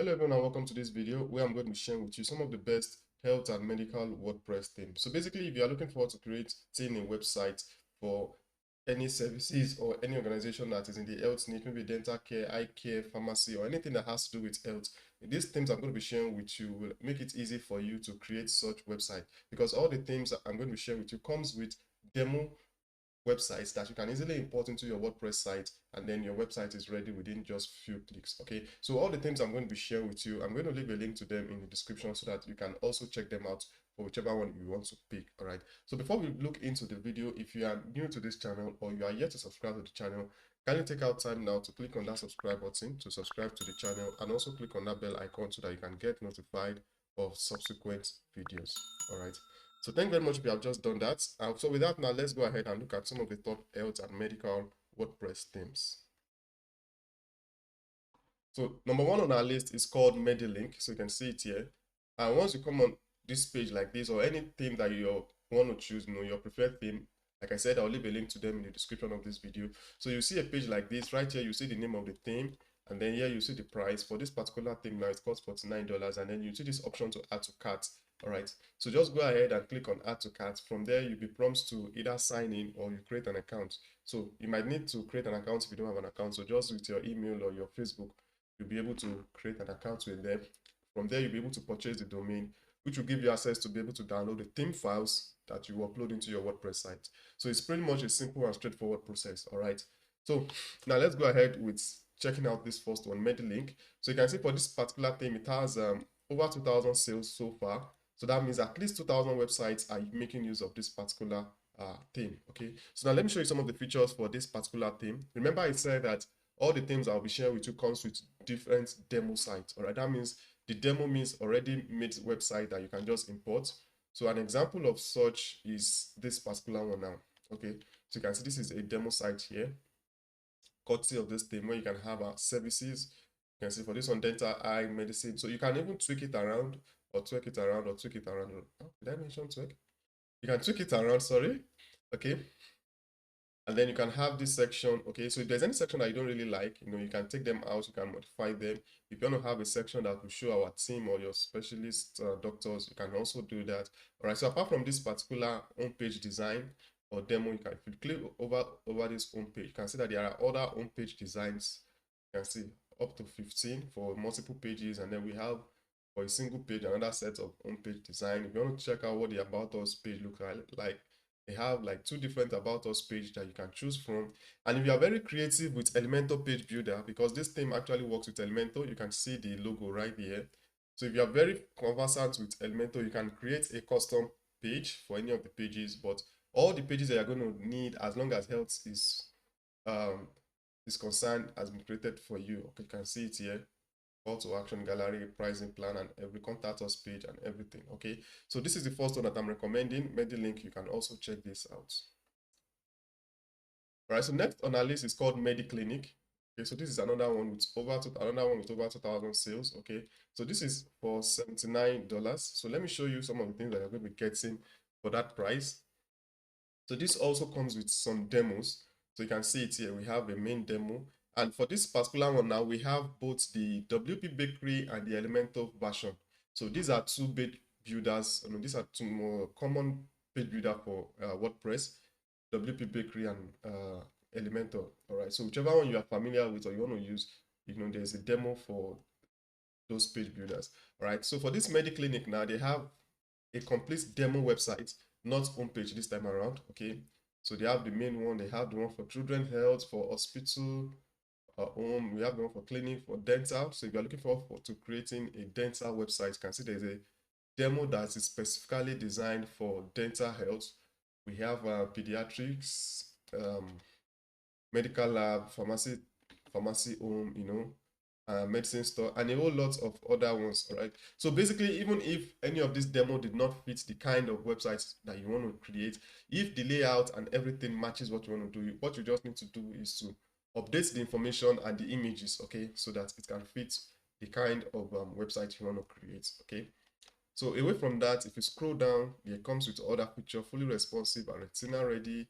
Hello everyone and welcome to this video where I'm going to be sharing with you some of the best health and medical WordPress themes. So basically, if you are looking forward to creating a website for any services or any organization that is in the health niche, maybe dental care, eye care, pharmacy, or anything that has to do with health, these themes I'm going to be sharing with you will make it easy for you to create such website, because all the themes that I'm going to be sharing with you comes with demo websites that you can easily import into your WordPress site, and then your website is ready within just few clicks. Okay, so all the things I'm going to be sharing with you, I'm going to leave a link to them in the description so that you can also check them out for whichever one you want to pick. All right, so before we look into the video, if you are new to this channel or you are yet to subscribe to the channel, can you take out time now to click on that subscribe button to subscribe to the channel, and also click on that bell icon so that you can get notified of subsequent videos. All right, so thank you very much if you have just done that. So with that, now let's go ahead and look at some of the top health and medical WordPress themes. So number one on our list is called MediLink. So you can see it here. And once you come on this page like this, or any theme that you want to choose, your preferred theme, like I said, I'll leave a link to them in the description of this video. So you see a page like this. Right here, you see the name of the theme. And then here you see the price. For this particular theme now, it costs $49. And then you see this option to add to cart. All right, so just go ahead and click on add to cart. From there, you'll be prompted to either sign in or you create an account. So you might need to create an account if you don't have an account. So just with your email or your Facebook, you'll be able to create an account with them. From there, you'll be able to purchase the domain, which will give you access to be able to download the theme files that you upload into your WordPress site. So it's pretty much a simple and straightforward process. All right, so now let's go ahead with checking out this first one, MediLink. So you can see for this particular theme, it has over 2,000 sales so far. So that means at least 2,000 websites are making use of this particular theme. Okay, so now let me show you some of the features for this particular theme. Remember, I said that all the themes I'll be sharing with you comes with different demo sites. All right, that means the demo means already made website that you can just import. So an example of such is this particular one now. Okay, so you can see this is a demo site here, courtesy of this theme, where you can have services. You can see for this one, dental, eye, medicine. So you can even tweak it around, or tweak it around, or tweak it around. Oh, did I mention tweak? You can tweak it around, sorry. Okay, and then you can have this section. Okay, so if there's any section that you don't really like, you can take them out, you can modify them. If you want to have a section that will show our team or your specialist doctors, you can also do that. All right, so apart from this particular homepage design or demo, if you click over this homepage, you can see that there are other homepage designs. You can see up to 15 for multiple pages, and then we have for a single page another set of homepage design. If you want to check out what the About Us page looks like, they have like 2 different About Us page that you can choose from. And if you are very creative with Elementor page builder, because this theme actually works with Elementor, you can see the logo right here. So if you are very conversant with Elementor, you can create a custom page for any of the pages, but all the pages that you're going to need, as long as health is concerned, has been created for you. Okay, you can see it here. Call to action, gallery, pricing plan, and every contact us page and everything. Okay, so this is the first one that I'm recommending. MediLink, you can also check this out. All right, so next on our list is called MediClinic. Okay, so this is another one with over 2,000 sales. Okay, so this is for $79. So let me show you some of the things that you're going to be getting for that price. So this also comes with some demos. So you can see it here. We have a main demo. And for this particular one now, we have both the WP Bakery and the Elementor version. So these are 2 page builders. These are 2 more common page builder for WordPress, WP Bakery and Elementor. All right. So whichever one you are familiar with or you want to use, there's a demo for those page builders. All right. So for this MediClinic now, they have a complete demo website, not homepage this time around. Okay, so they have the main one, they have the one for children health, for hospital, home, we have the one for clinic, for dental. So if you're looking for to creating a dental website, you can see there's a demo that is specifically designed for dental health. We have pediatrics, medical lab, pharmacy home, medicine store, and a whole lot of other ones. All right, so basically, even if any of this demo did not fit the kind of websites that you want to create, if the layout and everything matches what you want to do, what you just need to do is to update the information and the images, okay, so that it can fit the kind of website you want to create. Okay, so away from that, if you scroll down, it comes with other features: fully responsive and retina ready,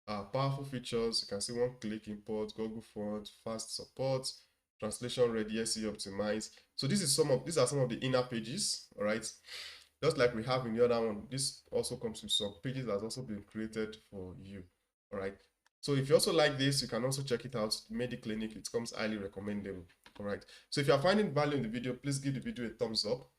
powerful features. You can see one-click import, Google Fonts, fast support, translation ready, SEO optimized. So these are some of the inner pages, all right? Just like we have in the other one, this also comes with some pages that's also been created for you, all right? So if you also like this, you can also check it out, MediClinic. It comes highly recommendable, all right? So if you are finding value in the video, please give the video a thumbs up.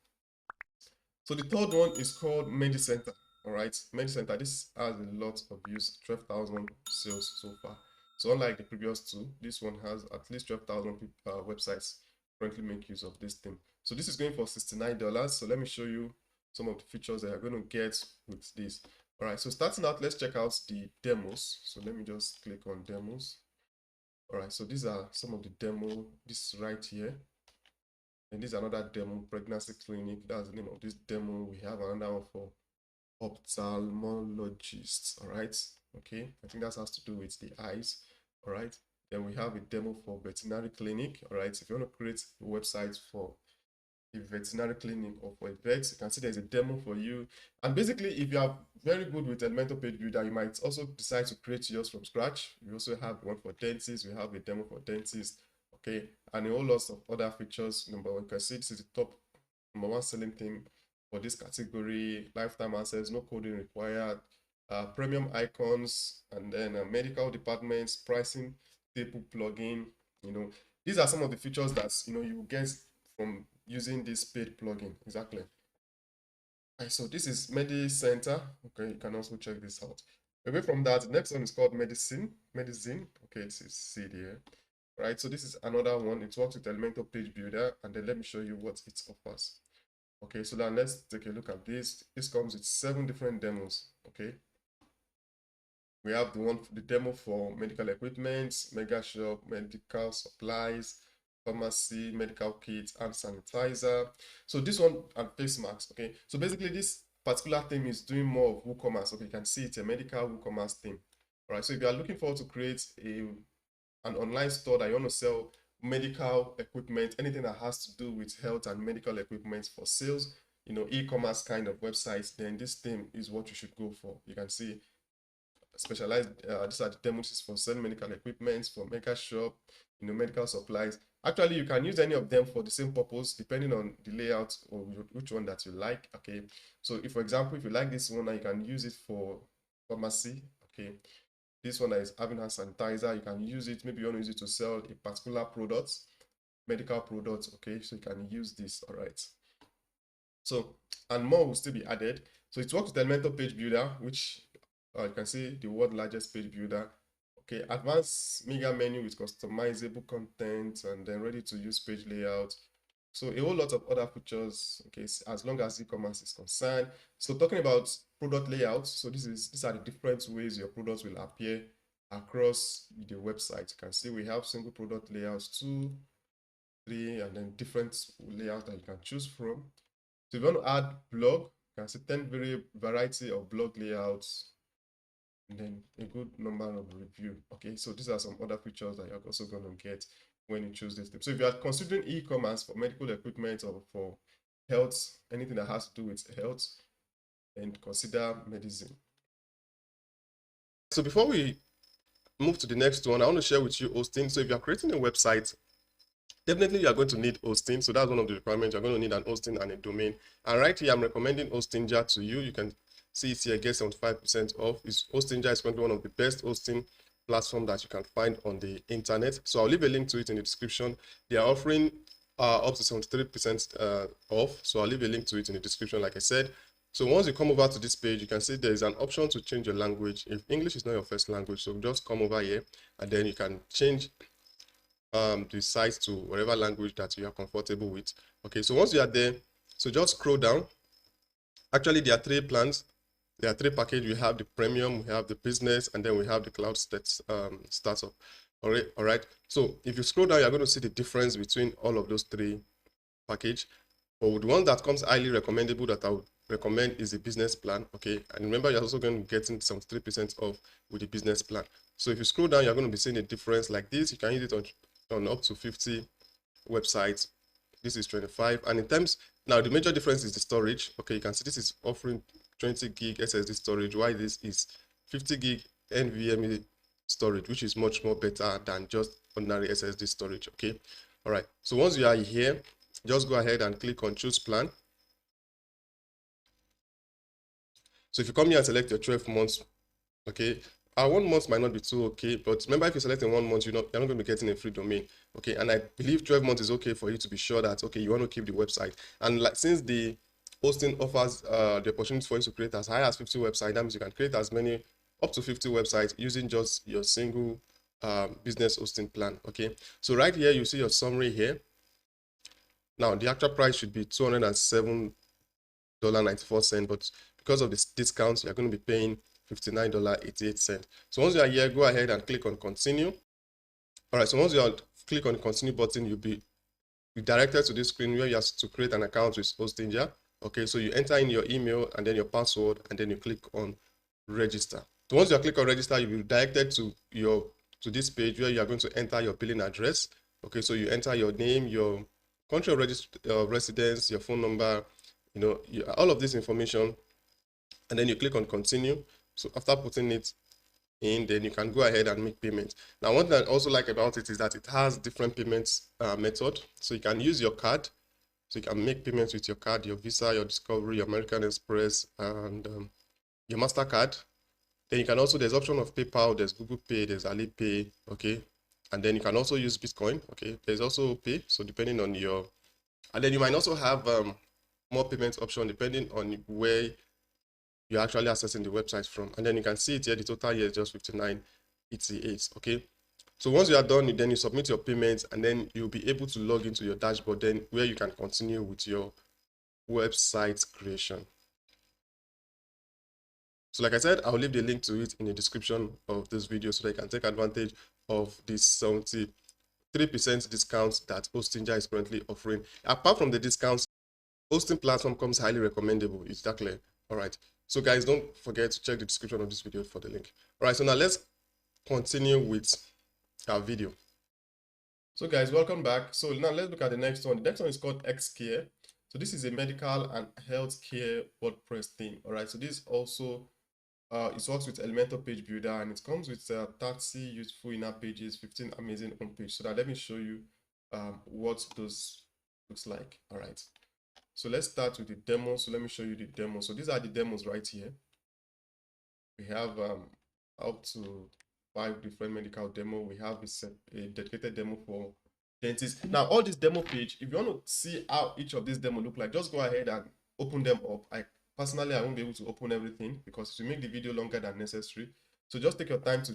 So the third one is called MediCenter. All right, MediCenter. This has a lot of views, 12,000 sales so far. So unlike the previous two, this one has at least 12,000 websites currently make use of this thing. So this is going for $69. So let me show you some of the features that you're going to get with this. All right, so starting out, let's check out the demos. So let me just click on demos. All right, so these are some of the demo. This right here. And this is another demo, pregnancy clinic. That's the name of this demo. We have another one for ophthalmologists. All right. Okay. I think that has to do with the eyes. All right. Then we have a demo for veterinary clinic. All right. If you want to create a website for a veterinary clinic or for a vet, you can see there's a demo for you. And basically, if you are very good with Elementor Page Builder, you might also decide to create yours from scratch. We also have one for dentists. We have a demo for dentists. Okay, and a whole lot of other features. Number one, you can see this is the top #1 selling theme for this category. Lifetime access, no coding required. Premium icons, and then medical departments, pricing table plugin. You know, these are some of the features that you get from using this paid plugin. Exactly. Right, so this is MediCenter. Okay, you can also check this out. Away from that, the next one is called Medicine. Okay, it's see here. Right, so this is another one. It works with Elementor Page Builder, and then let me show you what it offers. Okay, so then let's take a look at this. This comes with 7 different demos. Okay, we have the demo for medical equipment, mega shop, medical supplies, pharmacy, medical kits, and sanitizer. So this one and face masks. Okay, so basically this particular theme is doing more of WooCommerce. Okay, you can see it's a medical WooCommerce theme. All right, so if you are looking forward to create an online store that you want to sell medical equipment, anything that has to do with health and medical equipment for sales, e-commerce kind of websites, then this theme is what you should go for. You can see specialized, these are the demos for selling medical equipment, for mega shop, medical supplies. Actually, you can use any of them for the same purpose, depending on the layout or which one that you like. Okay, so if, for example, if you like this one, you can use it for pharmacy. Okay, this one is having hand sanitizer. You can use it. Maybe you want to use it to sell a particular product, medical product. Okay, so you can use this. All right. So, and more will still be added. So it works with Elementor Page Builder, which you can see the world's largest page builder. Okay, advanced mega menu with customizable content and then ready to use page layout. So a whole lot of other features, okay, as long as e-commerce is concerned. So talking about product layout, so these are the different ways your products will appear across the website. You can see we have single product layouts, 2, 3, and then different layouts that you can choose from. So if you want to add blog, you can see 10 variety of blog layouts, and then a good number of review. Okay, so these are some other features that you're also going to get when you choose this tip. So if you are considering e-commerce for medical equipment or for health, anything that has to do with health, and consider medicine. So before we move to the next one, I want to share with you hosting. So if you're creating a website, definitely you are going to need hosting. So that's one of the requirements. You're going to need an hosting and a domain. And right here, I'm recommending Hostinger to you. You can see it here, get 75% off. Hostinger is currently one of the best hosting platform that you can find on the internet. So I'll leave a link to it in the description. They are offering up to 73% off. So I'll leave a link to it in the description, like I said. So once you come over to this page, you can see there is an option to change your language. If English is not your first language, so just come over here and then you can change the site to whatever language that you are comfortable with. Okay, so once you are there, so just scroll down. Actually, there are 3 plans. There are 3 packages. We have the premium, we have the business, and then we have the cloud startup. All right. So if you scroll down, you're going to see the difference between all of those 3 packages. But the one that comes highly recommendable that I would recommend is the business plan. Okay, and remember, you're also going to get some 3% off with the business plan. So if you scroll down, you're going to be seeing a difference like this. You can use it on up to 50 websites. This is 25, and in terms, now the major difference is the storage. Okay, you can see this is offering 20 gig SSD storage, while this is 50 gig NVMe storage, which is much more better than just ordinary SSD storage. Okay, All right, so once you are here, just go ahead and click on choose plan. So if you come here and select your 12 months, okay, 1 month might not be too okay, but remember, if you select in 1 month, you're not going to be getting a free domain, okay? And I believe 12 months is okay for you to be sure that, okay, you want to keep the website. And like, since the hosting offers the opportunity for you to create as high as 50 websites, that means you can create as many, up to 50 websites using just your single business hosting plan, okay? So right here, you see your summary here. Now, the actual price should be $207.94, but because of this discount, you're going to be paying $59.88. So once you are here, go ahead and click on continue. All right, so once you click on the continue button, you'll be redirected to this screen where you have to create an account with Hostinja. Okay, so you enter in your email and then your password, and then you click on register. So once you click on register, you'll be redirected to this page where you are going to enter your billing address. Okay, so you enter your name, your country of residence, your phone number, all of this information, and then you click on continue. So after putting it in, then you can go ahead and make payments. Now, one thing I also like about it is that it has different payments method. So you can use your card. So you can make payments with your card, your Visa, your Discovery, your American Express, and your MasterCard. Then you can also, there's option of PayPal, there's Google Pay, there's Alipay, okay? And then you can also use Bitcoin, okay? There's also Pay, so depending on your, and then you might also have more payments option depending on where you're actually accessing the website from. And then you can see it here, the total here is just 59.88, okay? So once you are done, then you submit your payments, and then you'll be able to log into your dashboard, then where you can continue with your website creation. So like I said, I'll leave the link to it in the description of this video so that you can take advantage of this 73% discount that Hostinja is currently offering. Apart from the discounts, hosting platform comes highly recommendable. Is that clear? All right. So guys, don't forget to check the description of this video for the link. All right, so now let's continue with our video. So guys, welcome back. So now let's look at the next one. The next one is called Xcare. So this is a medical and healthcare WordPress theme. All right, so this also it works with Elementor Page Builder, and it comes with 30 useful in-app pages, 15 amazing home pages. So that let me show you what those looks like. All right. So let's start with the demo. So let me show you the demo. So these are the demos right here. We have up to 5 different medical demo. We have a dedicated demo for dentists. Now, all this demo page, if you want to see how each of these demo look like, just go ahead and open them up. Personally, I won't be able to open everything because it will make the video longer than necessary. So just take your time to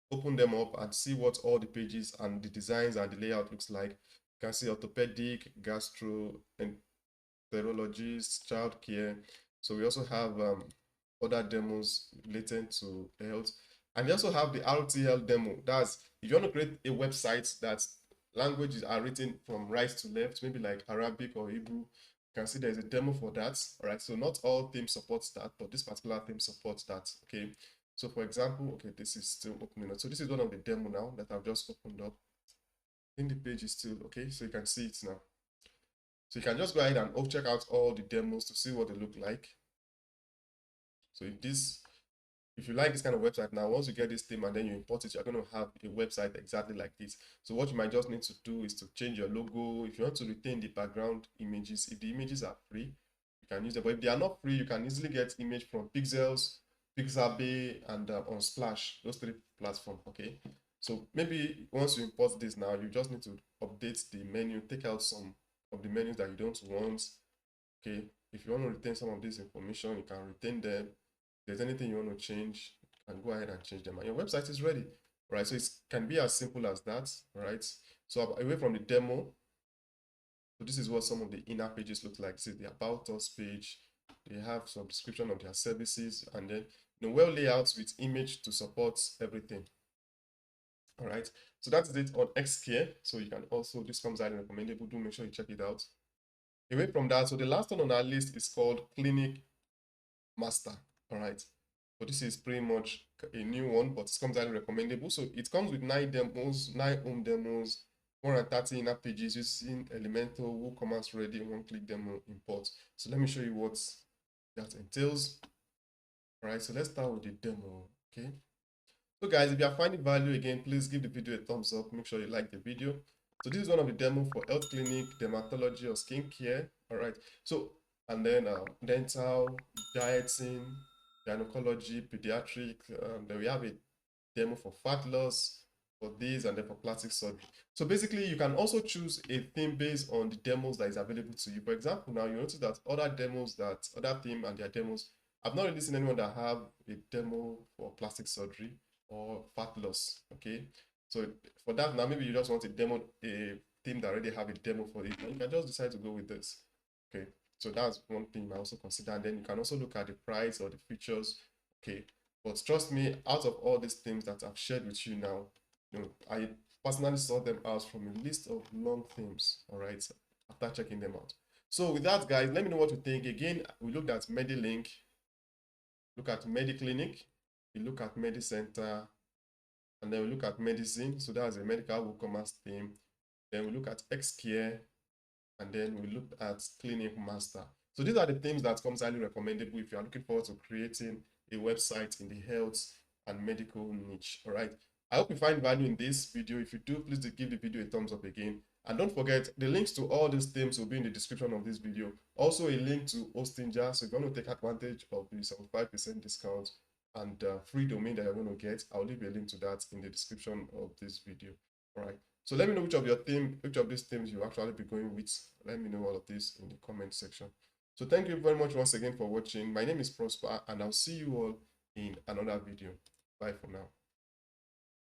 open them up and see what all the pages and the designs and the layout looks like. You can see orthopedic, gastro, and serologist, childcare. So we also have other demos related to health. And we also have the RTL demo. That's if you want to create a website that languages are written from right to left, maybe like Arabic or Hebrew, you can see there's a demo for that. All right, so not all themes support that, but this particular theme supports that. Okay, so for example, okay, this is still opening up. So this is one of the demo now that I've just opened up. I think the page is still okay, so you can see it now. So you can just go ahead and check out all the demos to see what they look like. So if you like this kind of website now, once you get this theme and then you import it, you're going to have a website exactly like this. So what you might just need to do is to change your logo. If you want to retain the background images, if the images are free, you can use them. But if they are not free, you can easily get image from Pixels, Pixabay, and Unsplash, those 3 platforms, okay? So maybe once you import this now, you just need to update the menu, take out some of the menus that you don't want, okay? If you want to retain some of this information, you can retain them. If there's anything you want to change, you can go ahead and change them, and your website is ready, right? So it can be as simple as that, right? So away from the demo, so this is what some of the inner pages look like. This is the About Us page. They have some description of their services, and then well layouts with image to support everything. All right, so that's it on Xcare. So you can also, this comes highly recommendable. Do make sure you check it out. Away from that, so the last one on our list is called Clinic Master. All right, so this is pretty much a new one, but it comes highly recommendable. So it comes with 9 demos, 9 home demos, 130 in-app pages using Elementor, WooCommerce Ready, one-click demo import. So let me show you what that entails. All right, so let's start with the demo. Okay, so guys, if you are finding value, again, please give the video a thumbs up. Make sure you like the video. So this is one of the demo for health clinic, dermatology or skincare. All right. So, and then dental, dieting, gynecology, pediatric. Then we have a demo for fat loss, for this, and then for plastic surgery. So basically, you can also choose a theme based on the demos that is available to you. For example, now you notice that other theme and their demos, I've not really seen anyone that have a demo for plastic surgery or fat loss. Okay, so for that, now maybe you just want a theme that already have a demo for it, and you can just decide to go with this. Okay, so that's one thing I also consider, and then you can also look at the price or the features. Okay, but trust me, out of all these things that I've shared with you now, I personally sort them out from a list of long themes. All right, after checking them out. So with that, guys, let me know what you think. Again, we looked at MediLink, look at MediClinic, we look at MediCenter, and then we look at medicine. So that's a medical WooCommerce theme. Then we look at Xcare, and then we look at Clinic Master. So these are the themes that comes highly recommendable if you are looking forward to creating a website in the health and medical niche. All right. I hope you find value in this video. If you do, please do give the video a thumbs up again. And don't forget, the links to all these themes will be in the description of this video. Also, a link to Hostinja. So if you want to take advantage of the 75% discount and free domain that you're going to get, I'll leave a link to that in the description of this video. All right. So let me know which of these themes you actually be going with. Let me know all of this in the comment section. So thank you very much once again for watching. My name is Prosper, and I'll see you all in another video. Bye for now.